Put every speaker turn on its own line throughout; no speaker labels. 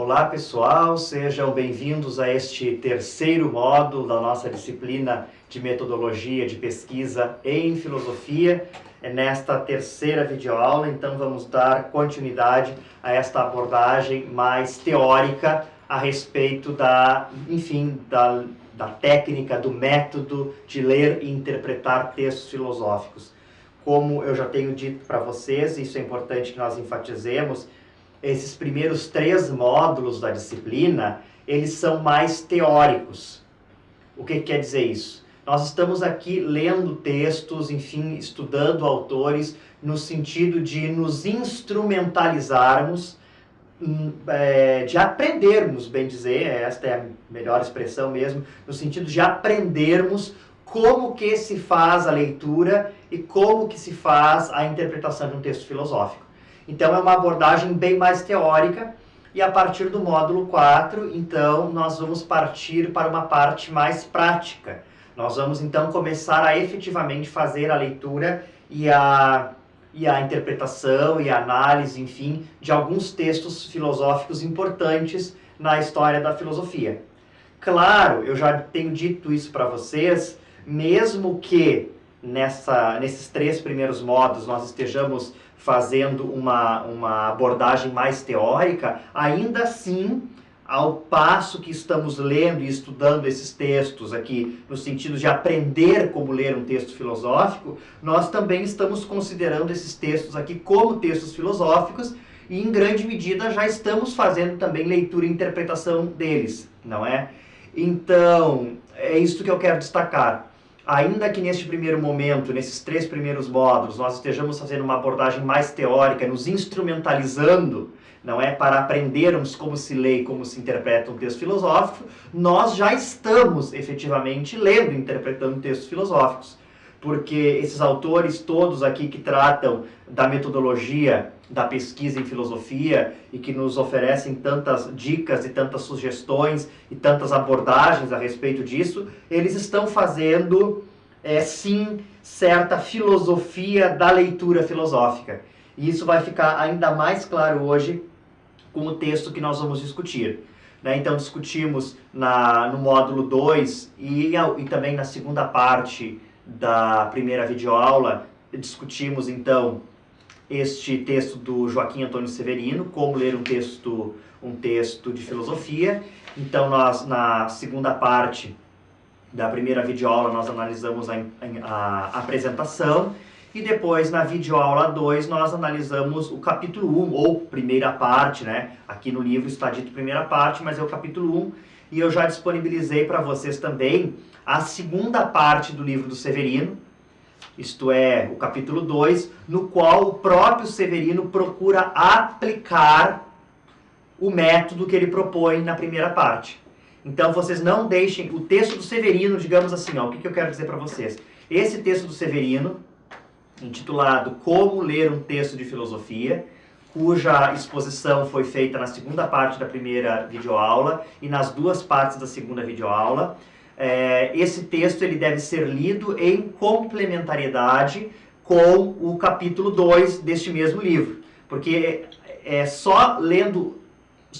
Olá pessoal, sejam bem-vindos a este terceiro módulo da nossa disciplina de metodologia de pesquisa em filosofia. Nesta terceira videoaula, então, vamos dar continuidade a esta abordagem mais teórica a respeito da técnica, do método de ler e interpretar textos filosóficos. Como eu já tenho dito para vocês, isso é importante que nós enfatizemos, esses primeiros 3 módulos da disciplina, eles são mais teóricos. O que quer dizer isso? Nós estamos aqui lendo textos, enfim, estudando autores, no sentido de nos instrumentalizarmos, de aprendermos, bem dizer, esta é a melhor expressão mesmo, no sentido de aprendermos como que se faz a leitura e como que se faz a interpretação de um texto filosófico. Então, é uma abordagem bem mais teórica, e a partir do módulo 4, então, nós vamos partir para uma parte mais prática. Nós vamos, então, começar a efetivamente fazer a leitura e a interpretação e a análise, enfim, de alguns textos filosóficos importantes na história da filosofia. Claro, eu já tenho dito isso para vocês, mesmo que nesses 3 primeiros módulos nós estejamos fazendo uma abordagem mais teórica, ainda assim, ao passo que estamos lendo e estudando esses textos aqui, no sentido de aprender como ler um texto filosófico, nós também estamos considerando esses textos aqui como textos filosóficos e, em grande medida, já estamos fazendo também leitura e interpretação deles, não é? Então, é isso que eu quero destacar. Ainda que neste primeiro momento, nesses 3 primeiros módulos, nós estejamos fazendo uma abordagem mais teórica, nos instrumentalizando, não é, para aprendermos como se lê e como se interpreta um texto filosófico, nós já estamos efetivamente lendo e interpretando textos filosóficos. Porque esses autores todos aqui que tratam da metodologia da pesquisa em filosofia e que nos oferecem tantas dicas e tantas sugestões e tantas abordagens a respeito disso, eles estão fazendo, sim, certa filosofia da leitura filosófica. E isso vai ficar ainda mais claro hoje com o texto que nós vamos discutir. Então, discutimos no módulo 2 e também na segunda parte da primeira videoaula, discutimos então este texto do Joaquim Antônio Severino, como ler um texto de filosofia. Então, nós, na segunda parte da primeira videoaula, nós analisamos a apresentação, e depois, na videoaula 2, nós analisamos o capítulo 1, ou primeira parte, né? Aqui no livro está dito primeira parte, mas é o capítulo 1, e eu já disponibilizei para vocês também a segunda parte do livro do Severino, isto é, o capítulo 2, no qual o próprio Severino procura aplicar o método que ele propõe na primeira parte. Então, vocês não deixem o texto do Severino, digamos assim, o que eu quero dizer para vocês? Esse texto do Severino, intitulado Como Ler um Texto de Filosofia, cuja exposição foi feita na segunda parte da primeira videoaula e nas 2 partes da segunda videoaula. Esse texto ele deve ser lido em complementariedade com o capítulo 2 deste mesmo livro, porque é só lendo,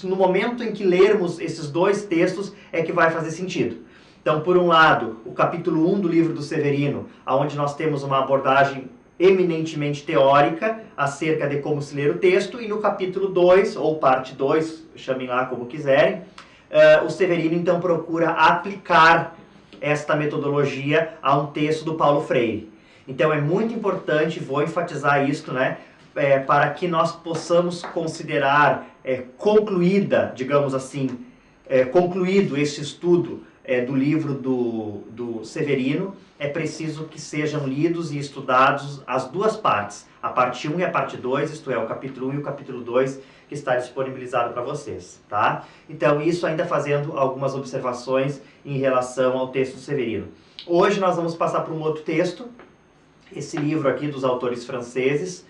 no momento em que lermos esses 2 textos, é que vai fazer sentido. Então, por um lado, o capítulo 1 do livro do Severino, onde nós temos uma abordagem eminentemente teórica acerca de como se ler o texto, e no capítulo 2, ou parte 2, chamem lá como quiserem, o Severino então procura aplicar esta metodologia a um texto do Paulo Freire. Então é muito importante, vou enfatizar isto, né, para que nós possamos considerar concluída, digamos assim, concluído este estudo do livro do Severino, é preciso que sejam lidos e estudados as 2 partes, a parte 1 e a parte 2, isto é, o capítulo 1 e o capítulo 2, que está disponibilizado para vocês, tá? Então, isso ainda fazendo algumas observações em relação ao texto do Severino. Hoje nós vamos passar para um outro texto, esse livro aqui dos autores franceses,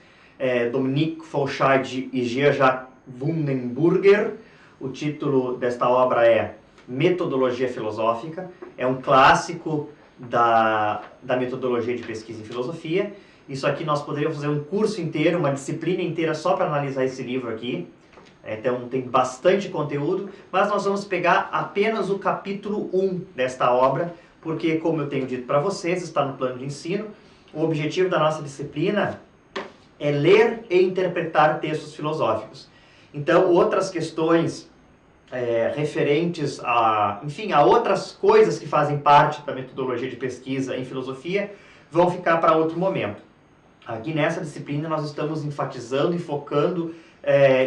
Dominique Fauchard e Jean-Jacques Wundenburger. O título desta obra é Metodologia Filosófica, é um clássico da metodologia de pesquisa em filosofia. Isso aqui nós poderíamos fazer um curso inteiro, uma disciplina inteira só para analisar esse livro aqui. Então tem bastante conteúdo, mas nós vamos pegar apenas o capítulo 1 desta obra, porque, como eu tenho dito para vocês, está no plano de ensino. O objetivo da nossa disciplina é ler e interpretar textos filosóficos. Então, outras questões referentes a, enfim, a outras coisas que fazem parte da metodologia de pesquisa em filosofia vão ficar para outro momento. Aqui nessa disciplina nós estamos enfatizando e focando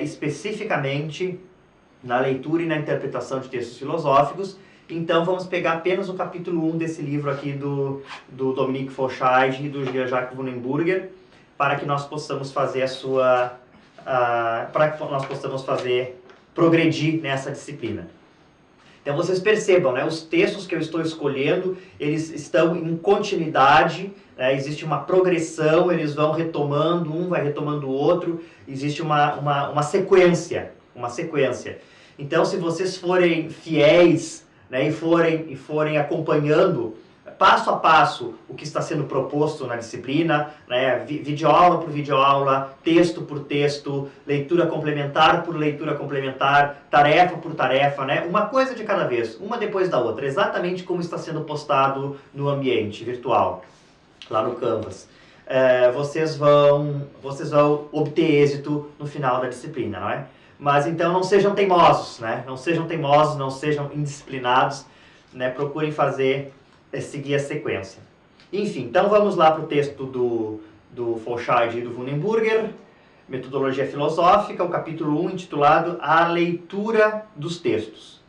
especificamente na leitura e na interpretação de textos filosóficos. Então vamos pegar apenas o capítulo 1 desse livro aqui do Dominique Fauchard e do Jean-Jacques Wunenburger, para que nós possamos fazer progredir nessa disciplina. Então vocês percebam, né, os textos que eu estou escolhendo, eles estão em continuidade, né, existe uma progressão, eles vão retomando, um vai retomando o outro, existe uma sequência, Então, se vocês forem fiéis, né, e forem acompanhando passo a passo o que está sendo proposto na disciplina, né, videoaula por videoaula, texto por texto, leitura complementar por leitura complementar, tarefa por tarefa, né, uma coisa de cada vez, uma depois da outra, exatamente como está sendo postado no ambiente virtual, lá no Canvas. Vocês vão obter êxito no final da disciplina, não é? Mas então não sejam teimosos, né? Não sejam indisciplinados, né? Procurem seguir a sequência. Enfim, então vamos lá para o texto do Fauchard e do Wunenburger, Metodologia Filosófica, o capítulo 1, intitulado A Leitura dos Textos.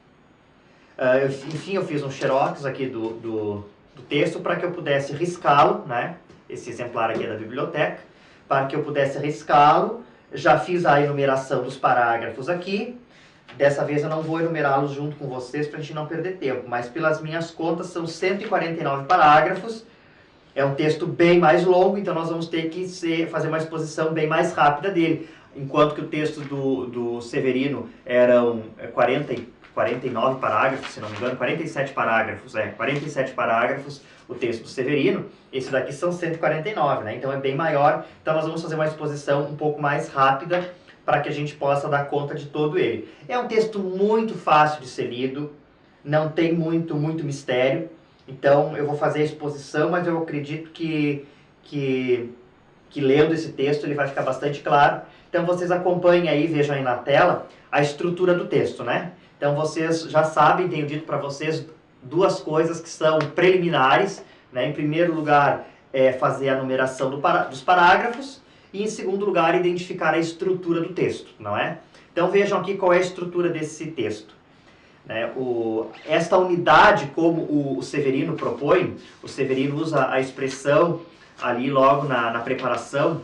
Enfim, eu fiz um xerox aqui do texto para que eu pudesse riscá-lo, né? Esse exemplar aqui é da biblioteca, para que eu pudesse riscá-lo. Já fiz a enumeração dos parágrafos aqui. Dessa vez eu não vou enumerá-los junto com vocês para a gente não perder tempo, mas pelas minhas contas são 149 parágrafos. É um texto bem mais longo, então nós vamos ter que fazer uma exposição bem mais rápida dele. Enquanto que o texto do Severino eram 49 parágrafos, se não me engano, 47 parágrafos o texto do Severino, esse daqui são 149, né? Então é bem maior, então nós vamos fazer uma exposição um pouco mais rápida para que a gente possa dar conta de todo ele. É um texto muito fácil de ser lido, não tem muito mistério, então eu vou fazer a exposição, mas eu acredito que lendo esse texto ele vai ficar bastante claro. Então vocês acompanhem aí, vejam aí na tela, a estrutura do texto, né? Então vocês já sabem, tenho dito para vocês duas coisas que são preliminares, né? Em primeiro lugar, fazer a numeração dos parágrafos, e em segundo lugar, identificar a estrutura do texto, não é? Então vejam aqui qual é a estrutura desse texto. Né? Esta unidade, como o Severino propõe, o Severino usa a expressão ali logo na preparação,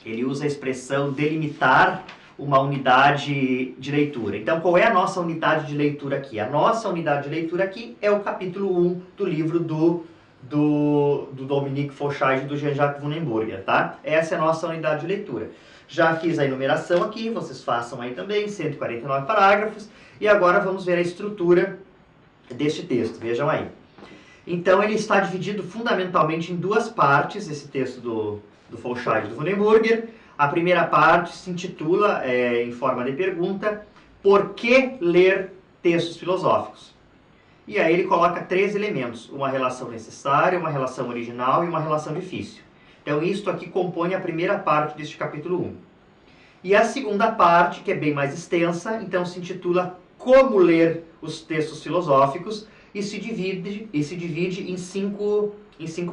ele usa a expressão delimitar uma unidade de leitura. Então, qual é a nossa unidade de leitura aqui? A nossa unidade de leitura aqui é o capítulo 1 do livro do Dominique Fauchard e do Jean-Jacques Wunenburger, tá? Essa é a nossa unidade de leitura. Já fiz a enumeração aqui, vocês façam aí também, 149 parágrafos, e agora vamos ver a estrutura deste texto, vejam aí. Então, ele está dividido fundamentalmente em duas partes, esse texto do Fauchard e do Wunenburger. A primeira parte se intitula, em forma de pergunta, Por que ler textos filosóficos? E aí ele coloca 3 elementos, uma relação necessária, uma relação original e uma relação difícil. Então isto aqui compõe a primeira parte deste capítulo 1. E a segunda parte, que é bem mais extensa, então se intitula Como ler os textos filosóficos e se divide em cinco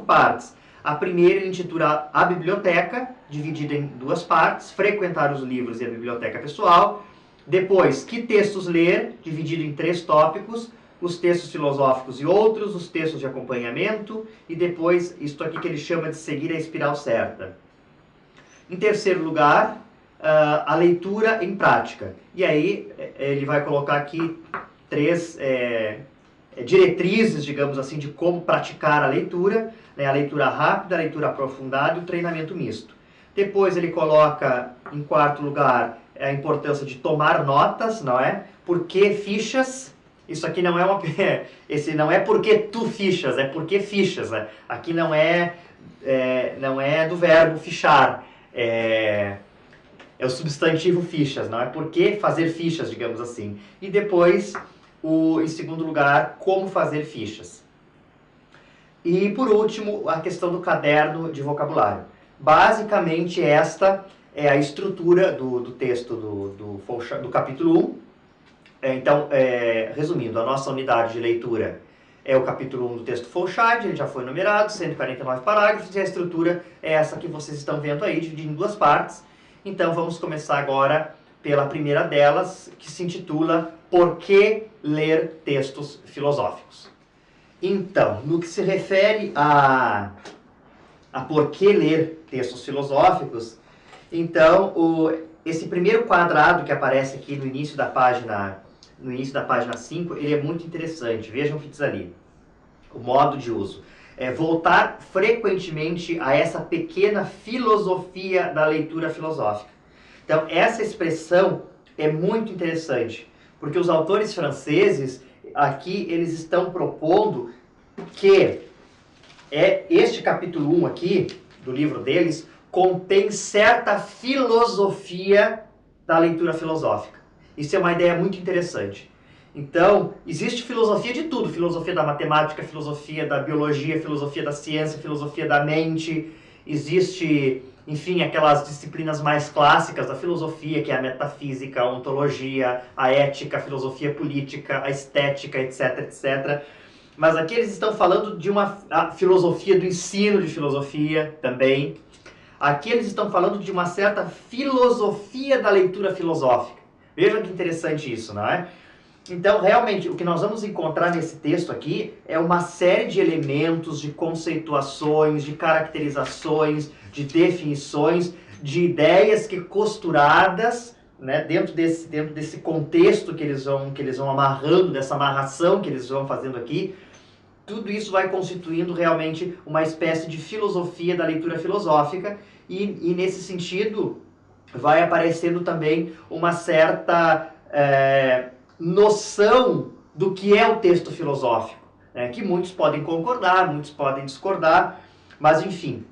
partes. A primeira ele intitula A Biblioteca, dividida em 2 partes, frequentar os livros e a biblioteca pessoal. Depois, que textos ler, dividido em 3 tópicos, os textos filosóficos e outros, os textos de acompanhamento, e depois, isto aqui que ele chama de seguir a espiral certa. Em terceiro lugar, a leitura em prática. E aí, ele vai colocar aqui 3 diretrizes, digamos assim, de como praticar a leitura, né? A leitura rápida, a leitura aprofundada e o treinamento misto. Depois ele coloca, em quarto lugar, a importância de tomar notas, não é? Por que fichas? Isso aqui não é esse não é porque tu fichas, é porque fichas, né? Aqui não é do verbo fichar, é é o substantivo fichas, não é? Por que fazer fichas, digamos assim. E depois, em segundo lugar, como fazer fichas. E por último, a questão do caderno de vocabulário. Basicamente, esta é a estrutura do texto do capítulo 1. Então, resumindo, a nossa unidade de leitura é o capítulo 1 do texto Fauchard, ele já foi numerado, 149 parágrafos, e a estrutura é essa que vocês estão vendo aí, dividida em duas partes. Então, vamos começar agora pela primeira delas, que se intitula Por que ler textos filosóficos? Então, no que se refere a por que ler textos filosóficos, então, esse primeiro quadrado que aparece aqui no início da página 5, ele é muito interessante. Vejam o que diz ali. O modo de uso. Voltar frequentemente a essa pequena filosofia da leitura filosófica. Então, essa expressão é muito interessante, porque os autores franceses, aqui, eles estão propondo que este capítulo 1 aqui, do livro deles, contém certa filosofia da leitura filosófica. Isso é uma ideia muito interessante. Então, existe filosofia de tudo. Filosofia da matemática, filosofia da biologia, filosofia da ciência, filosofia da mente. Existe, enfim, aquelas disciplinas mais clássicas da filosofia, que é a metafísica, a ontologia, a ética, a filosofia política, a estética, etc, etc. Mas aqui eles estão falando de a filosofia do ensino de filosofia também. Aqui eles estão falando de uma certa filosofia da leitura filosófica. Vejam que interessante isso, não é? Então, realmente, o que nós vamos encontrar nesse texto aqui é uma série de elementos, de conceituações, de caracterizações, de definições, de ideias que costuradas, né, dentro desse contexto que eles vão amarrando, dessa amarração que eles vão fazendo aqui, tudo isso vai constituindo realmente uma espécie de filosofia da leitura filosófica e nesse sentido vai aparecendo também uma certa noção do que é o texto filosófico, né, que muitos podem concordar, muitos podem discordar, mas enfim,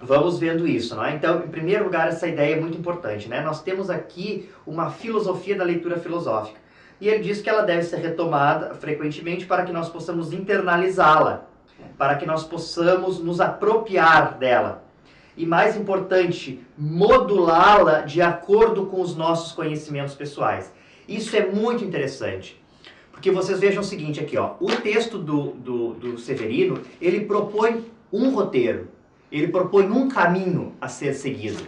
vamos vendo isso, não é? Então, em primeiro lugar, essa ideia é muito importante, né? Nós temos aqui uma filosofia da leitura filosófica. E ele diz que ela deve ser retomada frequentemente para que nós possamos internalizá-la, para que nós possamos nos apropriar dela. E mais importante, modulá-la de acordo com os nossos conhecimentos pessoais. Isso é muito interessante. Porque vocês vejam o seguinte aqui, ó. O texto do Severino, ele propõe um roteiro. Ele propõe um caminho a ser seguido.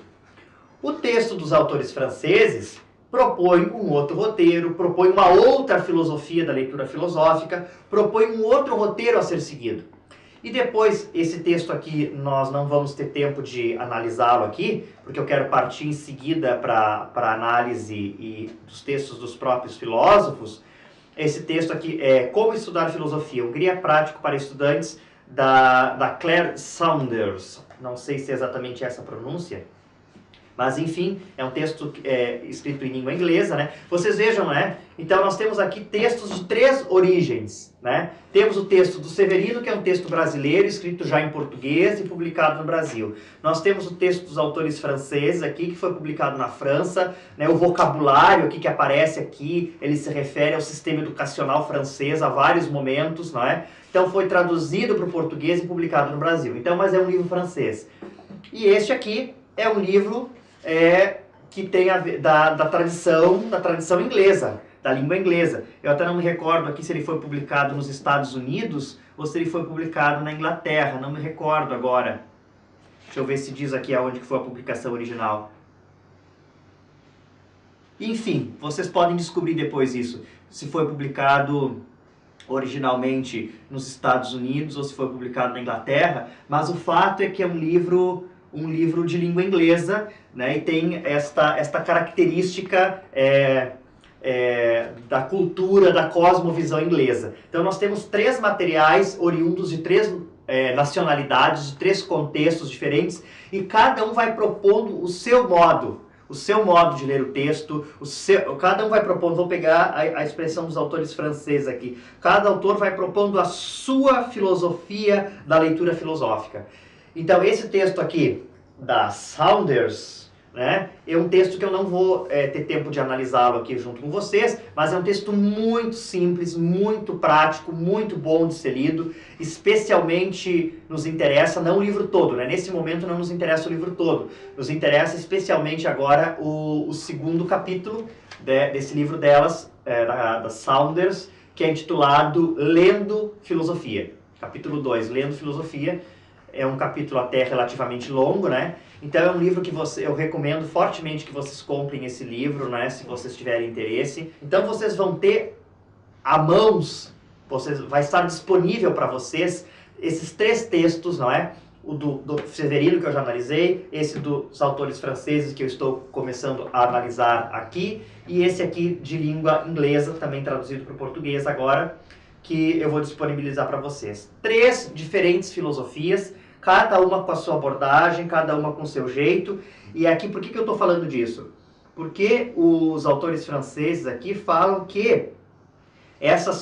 O texto dos autores franceses propõe um outro roteiro, propõe uma outra filosofia da leitura filosófica, propõe um outro roteiro a ser seguido. E depois, esse texto aqui, nós não vamos ter tempo de analisá-lo aqui, porque eu quero partir em seguida para a análise dos textos dos próprios filósofos. Esse texto aqui é Como Estudar Filosofia, um guia prático para estudantes, da Claire Saunders. Não sei se é exatamente essa a pronúncia, mas enfim, é um texto escrito em língua inglesa, né? Vocês vejam, né? Então nós temos aqui textos de 3 origens, né? Temos o texto do Severino, que é um texto brasileiro, escrito já em português e publicado no Brasil. Nós temos o texto dos autores franceses aqui, que foi publicado na França, né? O vocabulário aqui que aparece aqui, ele se refere ao sistema educacional francês a vários momentos, não é? Então foi traduzido para o português e publicado no Brasil. Então, mas é um livro francês. E este aqui é um livro que tem a ver da tradição inglesa, da língua inglesa. Eu até não me recordo aqui se ele foi publicado nos Estados Unidos ou se ele foi publicado na Inglaterra, não me recordo agora. Deixa eu ver se diz aqui aonde que foi a publicação original. Enfim, vocês podem descobrir depois isso, se foi publicado originalmente nos Estados Unidos ou se foi publicado na Inglaterra, mas o fato é que é um livro de língua inglesa, né, e tem esta característica da cultura, da cosmovisão inglesa. Então nós temos 3 materiais oriundos de 3 nacionalidades, de 3 contextos diferentes, e cada um vai propondo o seu modo de ler o texto, cada um vai propondo, vou pegar a expressão dos autores franceses aqui, cada autor vai propondo a sua filosofia da leitura filosófica. Então esse texto aqui, da Saunders, né? É um texto que eu não vou ter tempo de analisá-lo aqui junto com vocês, mas é um texto muito simples, muito prático, muito bom de ser lido, especialmente nos interessa, não o livro todo, né? Nesse momento não nos interessa o livro todo, nos interessa especialmente agora o segundo capítulo desse livro delas, da Saunders, que é intitulado Lendo Filosofia. Capítulo 2, Lendo Filosofia. É um capítulo até relativamente longo, né? Então é um livro que eu recomendo fortemente que vocês comprem esse livro, né? Se vocês tiverem interesse. Então vocês vão ter a mãos, vai estar disponível para vocês esses 3 textos, não é? O do Severino, que eu já analisei, esse dos autores franceses, que eu estou começando a analisar aqui, e esse aqui de língua inglesa, também traduzido para o português agora, que eu vou disponibilizar para vocês. 3 diferentes filosofias, cada uma com a sua abordagem, cada uma com o seu jeito. E aqui, por que eu estou falando disso? Porque os autores franceses aqui falam que esta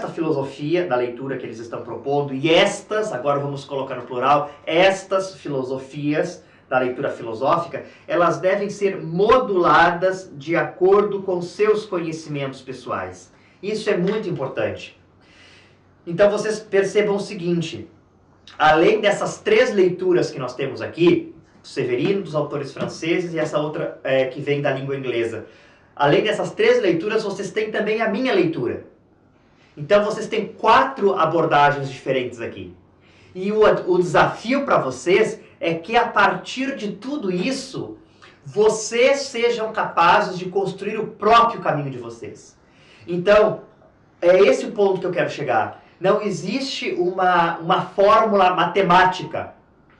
filosofia da leitura que eles estão propondo, e agora vamos colocar no plural, estas filosofias da leitura filosófica, elas devem ser moduladas de acordo com seus conhecimentos pessoais. Isso é muito importante. Então vocês percebam o seguinte: além dessas 3 leituras que nós temos aqui, do Severino, dos autores franceses, e essa outra que vem da língua inglesa, além dessas 3 leituras, vocês têm também a minha leitura. Então vocês têm 4 abordagens diferentes aqui. E o desafio para vocês é que a partir de tudo isso, vocês sejam capazes de construir o próprio caminho de vocês. Então, é esse o ponto que eu quero chegar. Não existe uma fórmula matemática,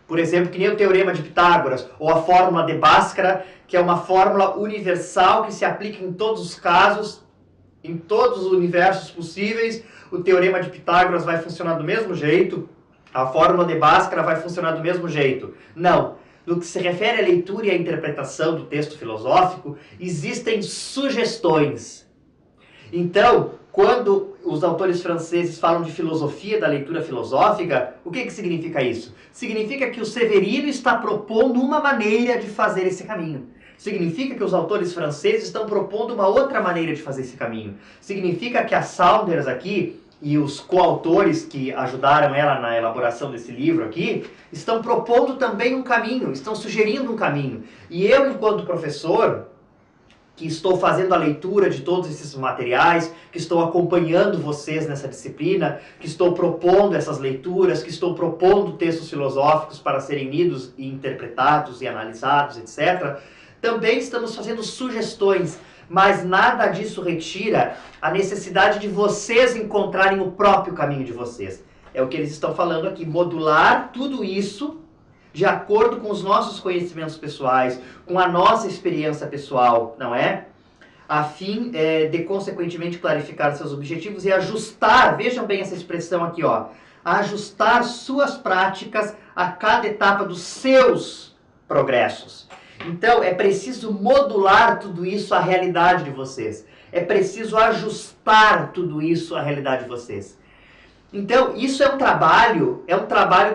por exemplo, que nem o Teorema de Pitágoras, ou a fórmula de Bhaskara, que é uma fórmula universal que se aplica em todos os casos, em todos os universos possíveis. O Teorema de Pitágoras vai funcionar do mesmo jeito, a fórmula de Bhaskara vai funcionar do mesmo jeito. Não. No que se refere à leitura e à interpretação do texto filosófico, existem sugestões. Então, quando os autores franceses falam de filosofia da leitura filosófica, o que significa isso? Significa que o Severino está propondo uma maneira de fazer esse caminho. Significa que os autores franceses estão propondo uma outra maneira de fazer esse caminho. Significa que a Saunders aqui e os coautores que ajudaram ela na elaboração desse livro aqui estão propondo também um caminho, estão sugerindo um caminho. E eu, enquanto professor, que estou fazendo a leitura de todos esses materiais, que estou acompanhando vocês nessa disciplina, que estou propondo essas leituras, que estou propondo textos filosóficos para serem lidos e interpretados e analisados, etc., também estamos fazendo sugestões, mas nada disso retira a necessidade de vocês encontrarem o próprio caminho de vocês. É o que eles estão falando aqui, modular tudo isso de acordo com os nossos conhecimentos pessoais, com a nossa experiência pessoal, não é? A fim de, consequentemente, clarificar seus objetivos e ajustar, vejam bem essa expressão aqui, ó, ajustar suas práticas a cada etapa dos seus progressos. Então, é preciso modular tudo isso à realidade de vocês. É preciso ajustar tudo isso à realidade de vocês. Então, isso é um trabalho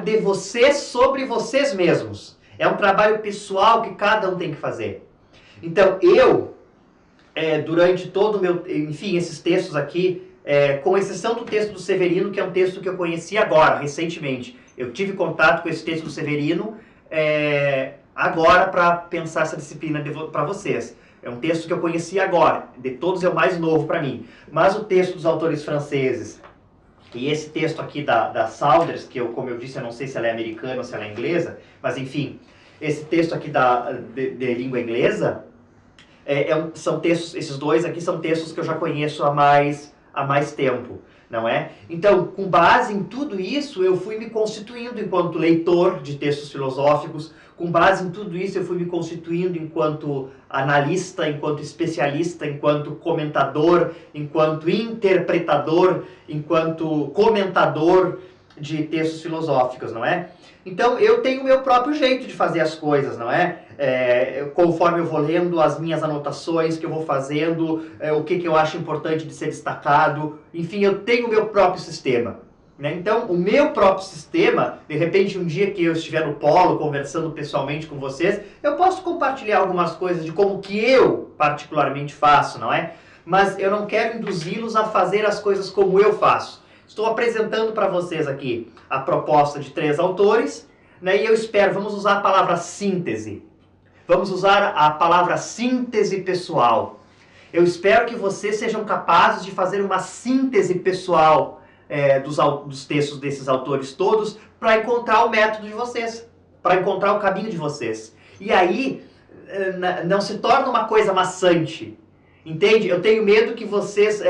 de vocês sobre vocês mesmos. É um trabalho pessoal que cada um tem que fazer. Então, durante todo o meu... Enfim, esses textos aqui, com exceção do texto do Severino, que é um texto que eu conheci agora, recentemente. Eu tive contato com esse texto do Severino agora para pensar essa disciplina para vocês. É um texto que eu conheci agora. De todos é o mais novo para mim. Mas o texto dos autores franceses e esse texto aqui da Saunders, que como eu disse, eu não sei se ela é americana ou se ela é inglesa, mas enfim, esse texto aqui de língua inglesa, são textos, esses dois aqui são textos que eu já conheço há mais tempo, não é? Então, com base em tudo isso, eu fui me constituindo enquanto leitor de textos filosóficos, com base em tudo isso, eu fui me constituindo enquanto analista, enquanto especialista, enquanto comentador, enquanto interpretador, enquanto comentador de textos filosóficos, não é? Então, eu tenho o meu próprio jeito de fazer as coisas, não é? Conforme eu vou lendo as minhas anotações que eu vou fazendo, o que eu acho importante de ser destacado, enfim, eu tenho o meu próprio sistema. né? Então, o meu próprio sistema, de repente, um dia que eu estiver no polo, conversando pessoalmente com vocês, eu posso compartilhar algumas coisas de como que eu particularmente faço, não é? Mas eu não quero induzi-los a fazer as coisas como eu faço. Estou apresentando para vocês aqui a proposta de 3 autores, né? E eu espero, vamos usar a palavra síntese. Vamos usar a palavra síntese pessoal. Eu espero que vocês sejam capazes de fazer uma síntese pessoal dos textos desses autores todos para encontrar o método de vocês, para encontrar o caminho de vocês. E aí não se torna uma coisa maçante. Entende? Eu tenho medo que vocês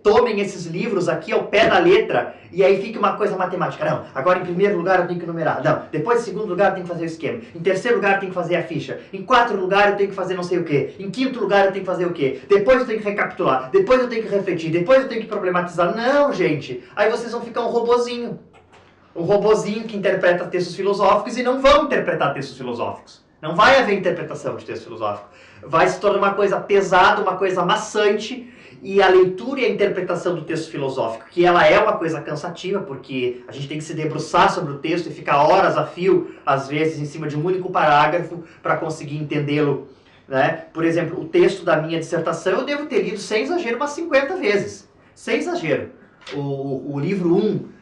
tomem esses livros aqui ao pé da letra e aí fique uma coisa matemática. Não, agora em primeiro lugar eu tenho que numerar. Não, depois em segundo lugar eu tenho que fazer o esquema. Em terceiro lugar eu tenho que fazer a ficha. Em quarto lugar eu tenho que fazer não sei o quê. Em quinto lugar eu tenho que fazer o quê. Depois eu tenho que recapitular. Depois eu tenho que refletir. Depois eu tenho que problematizar. Não, gente. Aí vocês vão ficar um robozinho. Um robozinho que interpreta textos filosóficos e não vão interpretar textos filosóficos. Não vai haver interpretação de texto filosófico. Vai se tornar uma coisa pesada, uma coisa maçante, e a leitura e a interpretação do texto filosófico, que ela é uma coisa cansativa, porque a gente tem que se debruçar sobre o texto e ficar horas a fio, às vezes, em cima de um único parágrafo, para conseguir entendê-lo, né? Por exemplo, o texto da minha dissertação eu devo ter lido, sem exagero, umas 50 vezes. Sem exagero. O livro 1...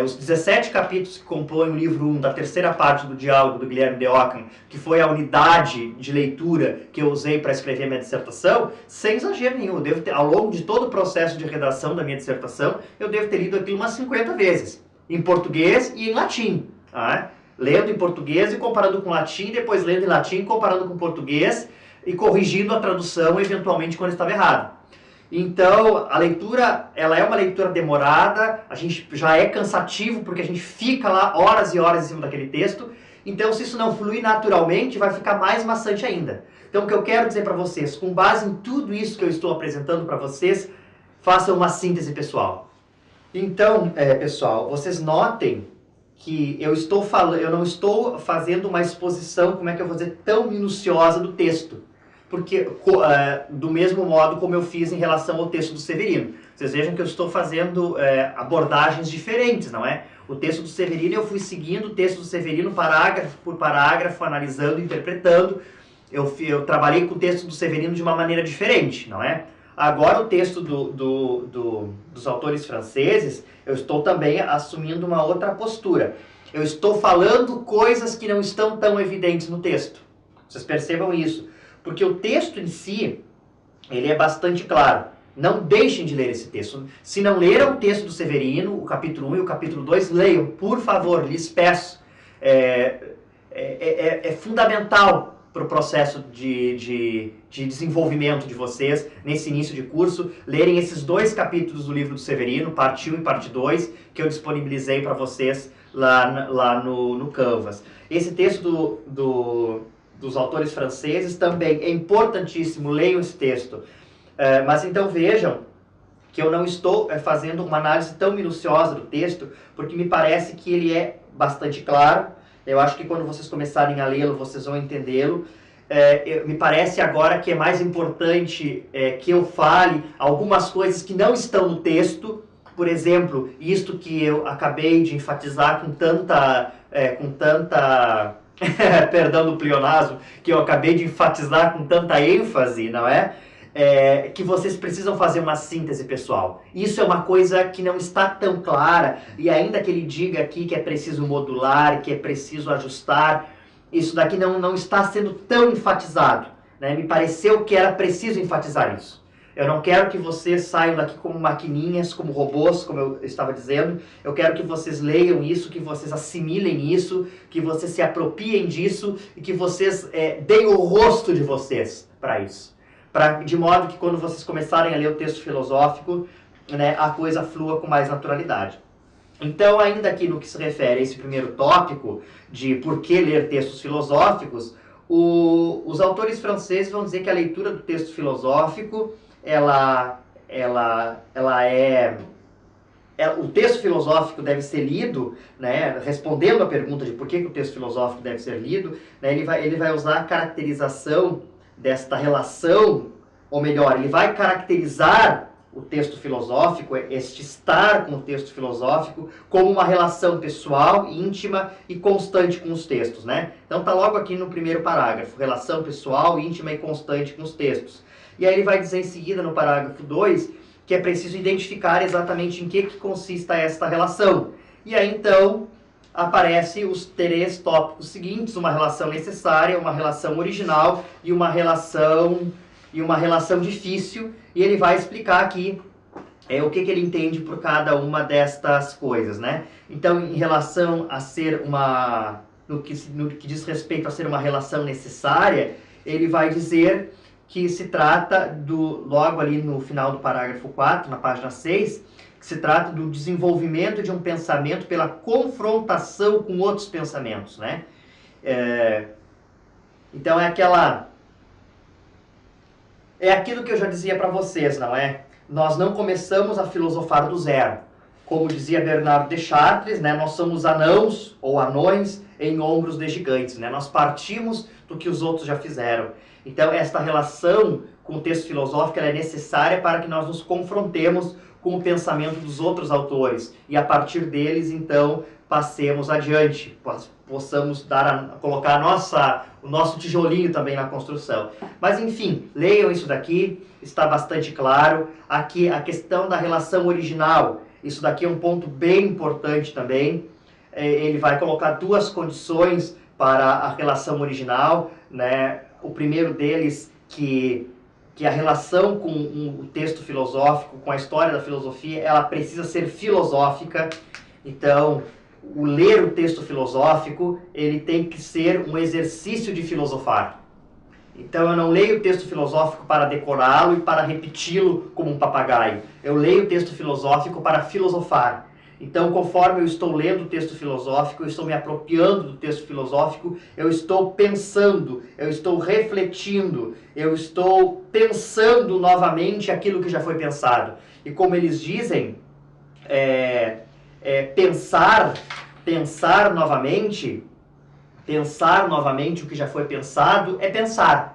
os 17 capítulos que compõem o livro 1 da terceira parte do diálogo do Guilherme de Ockham, que foi a unidade de leitura que eu usei para escrever a minha dissertação, sem exagero nenhum. Eu devo ter, ao longo de todo o processo de redação da minha dissertação, eu devo ter lido aquilo umas 50 vezes, em português e em latim. Tá? Lendo em português e comparando com latim, depois lendo em latim e comparando com português e corrigindo a tradução, eventualmente, quando estava errado. Então, a leitura, ela é uma leitura demorada, a gente já é cansativo porque a gente fica lá horas e horas em cima daquele texto. Então, se isso não fluir naturalmente, vai ficar mais maçante ainda. Então, o que eu quero dizer para vocês, com base em tudo isso que eu estou apresentando para vocês, façam uma síntese pessoal. Então, pessoal, vocês notem que eu não estou fazendo uma exposição, como é que eu vou dizer, tão minuciosa do texto. Porque, do mesmo modo como eu fiz em relação ao texto do Severino. Vocês vejam que eu estou fazendo abordagens diferentes, não é? O texto do Severino, eu fui seguindo o texto do Severino parágrafo por parágrafo, analisando, interpretando. Eu trabalhei com o texto do Severino de uma maneira diferente, não é? Agora, o texto dos autores franceses, eu estou também assumindo uma outra postura. Eu estou falando coisas que não estão tão evidentes no texto. Vocês percebam isso. Porque o texto em si, ele é bastante claro. Não deixem de ler esse texto. Se não leram o texto do Severino, o capítulo 1 e o capítulo 2, leiam, por favor, lhes peço. É fundamental para o processo de desenvolvimento de vocês, nesse início de curso, lerem esses 2 capítulos do livro do Severino, parte 1 e parte 2, que eu disponibilizei para vocês lá no Canvas. Esse texto dos autores franceses também é importantíssimo, leiam esse texto. Mas então vejam que eu não estou fazendo uma análise tão minuciosa do texto, porque me parece que ele é bastante claro. Eu acho que quando vocês começarem a lê-lo, vocês vão entendê-lo. Me parece agora que é mais importante que eu fale algumas coisas que não estão no texto. Por exemplo, isto que eu acabei de enfatizar com tanta perdão do pleonasmo, que eu acabei de enfatizar com tanta ênfase, não é? Que vocês precisam fazer uma síntese pessoal. Isso é uma coisa que não está tão clara, e ainda que ele diga aqui que é preciso modular, que é preciso ajustar, isso daqui não está sendo tão enfatizado, né? Me pareceu que era preciso enfatizar isso. Eu não quero que vocês saiam daqui como maquininhas, como robôs, como eu estava dizendo. Eu quero que vocês leiam isso, que vocês assimilem isso, que vocês se apropriem disso e que vocês deem o rosto de vocês para isso. De modo que quando vocês começarem a ler o texto filosófico, né, a coisa flua com mais naturalidade. Então, ainda aqui no que se refere a esse primeiro tópico de por que ler textos filosóficos, os autores franceses vão dizer que a leitura do texto filosófico o texto filosófico deve ser lido, né, respondendo a pergunta de por que o texto filosófico deve ser lido, né, ele vai usar a caracterização desta relação, ou melhor, ele vai caracterizar o texto filosófico, este estar com o texto filosófico, como uma relação pessoal, íntima e constante com os textos, né? Então está logo aqui no primeiro parágrafo, relação pessoal, íntima e constante com os textos. E aí ele vai dizer em seguida, no parágrafo 2, que é preciso identificar exatamente em que consista esta relação. E aí então aparecem os 3 tópicos seguintes, uma relação necessária, uma relação original e uma relação difícil, e ele vai explicar aqui o que ele entende por cada uma destas coisas, né? Então, em relação a ser no que diz respeito a ser uma relação necessária, ele vai dizer que se trata logo ali no final do parágrafo 4, na página 6, que se trata do desenvolvimento de um pensamento pela confrontação com outros pensamentos, né? Então é aquilo que eu já dizia para vocês, não é? Nós não começamos a filosofar do zero. Como dizia Bernard de Chartres, né? Nós somos anãos ou anões em ombros de gigantes, né? Nós partimos do que os outros já fizeram. Então esta relação com o texto filosófico ela é necessária para que nós nos confrontemos com o pensamento dos outros autores e a partir deles então passemos adiante, possamos colocar o nosso tijolinho também na construção. Mas enfim, leiam isso daqui, está bastante claro. Aqui a questão da relação original, isso daqui é um ponto bem importante também. Ele vai colocar 2 condições para a relação original, né? O primeiro deles que a relação com o texto filosófico, com a história da filosofia, ela precisa ser filosófica. Então, o ler o texto filosófico, ele tem que ser um exercício de filosofar. Então, eu não leio o texto filosófico para decorá-lo e para repeti-lo como um papagaio. Eu leio o texto filosófico para filosofar. Então, conforme eu estou lendo o texto filosófico, eu estou me apropriando do texto filosófico, eu estou pensando, eu estou refletindo, eu estou pensando novamente aquilo que já foi pensado. E como eles dizem, pensar novamente o que já foi pensado é pensar.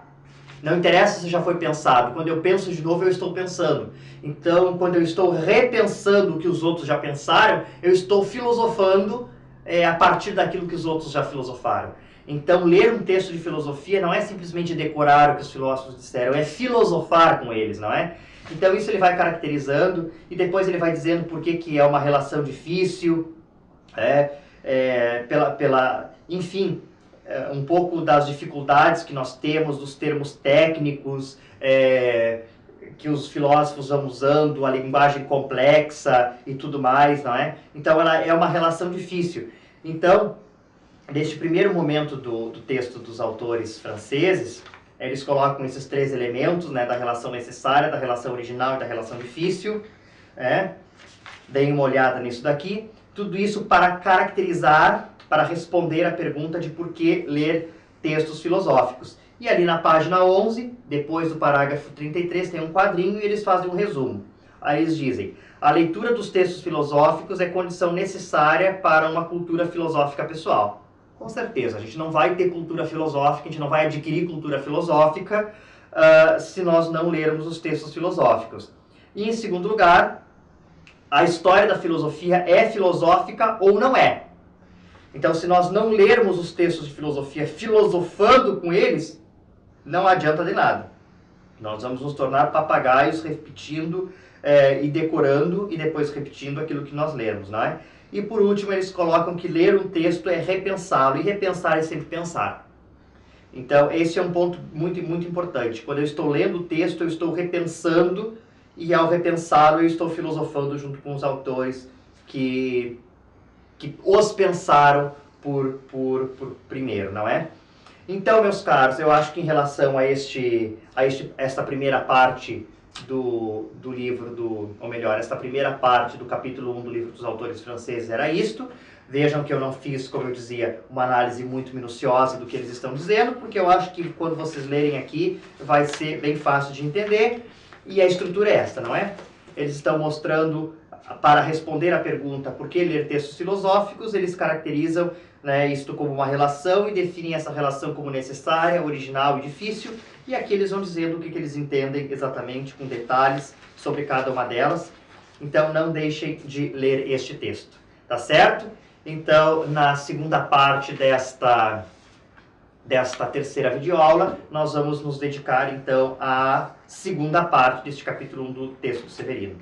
Não interessa se já foi pensado. Quando eu penso de novo, eu estou pensando. Então, quando eu estou repensando o que os outros já pensaram, eu estou filosofando a partir daquilo que os outros já filosofaram. Então, ler um texto de filosofia não é simplesmente decorar o que os filósofos disseram, é filosofar com eles, não é? Então, isso ele vai caracterizando e depois ele vai dizendo por que é uma relação difícil, enfim, um pouco das dificuldades que nós temos, dos termos técnicos, que os filósofos vão usando, a linguagem complexa e tudo mais, não é? Então, ela é uma relação difícil. Então, neste primeiro momento do texto dos autores franceses, eles colocam esses 3 elementos, né, da relação necessária, da relação original e da relação difícil. Deem uma olhada nisso daqui. Tudo isso para caracterizar, para responder a pergunta de por que ler textos filosóficos. E ali na página 11, depois do parágrafo 33, tem um quadrinho e eles fazem um resumo. Aí eles dizem: a leitura dos textos filosóficos é condição necessária para uma cultura filosófica pessoal. Com certeza, a gente não vai ter cultura filosófica, a gente não vai adquirir cultura filosófica se nós não lermos os textos filosóficos. E em segundo lugar, a história da filosofia é filosófica ou não é? Então, se nós não lermos os textos de filosofia filosofando com eles, não adianta de nada. Nós vamos nos tornar papagaios repetindo e decorando e depois repetindo aquilo que nós lemos, não é? E por último, eles colocam que ler um texto é repensá-lo, e repensar é sempre pensar. Então, esse é um ponto muito, muito importante. Quando eu estou lendo o texto, eu estou repensando, e ao repensá-lo, eu estou filosofando junto com os autores que os pensaram por primeiro, não é? Então, meus caros, eu acho que em relação a esta primeira parte do livro, ou melhor, esta primeira parte do capítulo 1 do livro dos autores franceses era isto. Vejam que eu não fiz, como eu dizia, uma análise muito minuciosa do que eles estão dizendo, porque eu acho que quando vocês lerem aqui vai ser bem fácil de entender. E a estrutura é esta, não é? Eles estão mostrando para responder à pergunta por que ler textos filosóficos, eles caracterizam, né, isto como uma relação e definem essa relação como necessária, original e difícil, e aqui eles vão dizendo o que eles entendem exatamente, com detalhes sobre cada uma delas. Então não deixem de ler este texto, tá certo? Então, na segunda parte desta terceira videoaula, nós vamos nos dedicar então à segunda parte deste capítulo 1 do texto do Severino.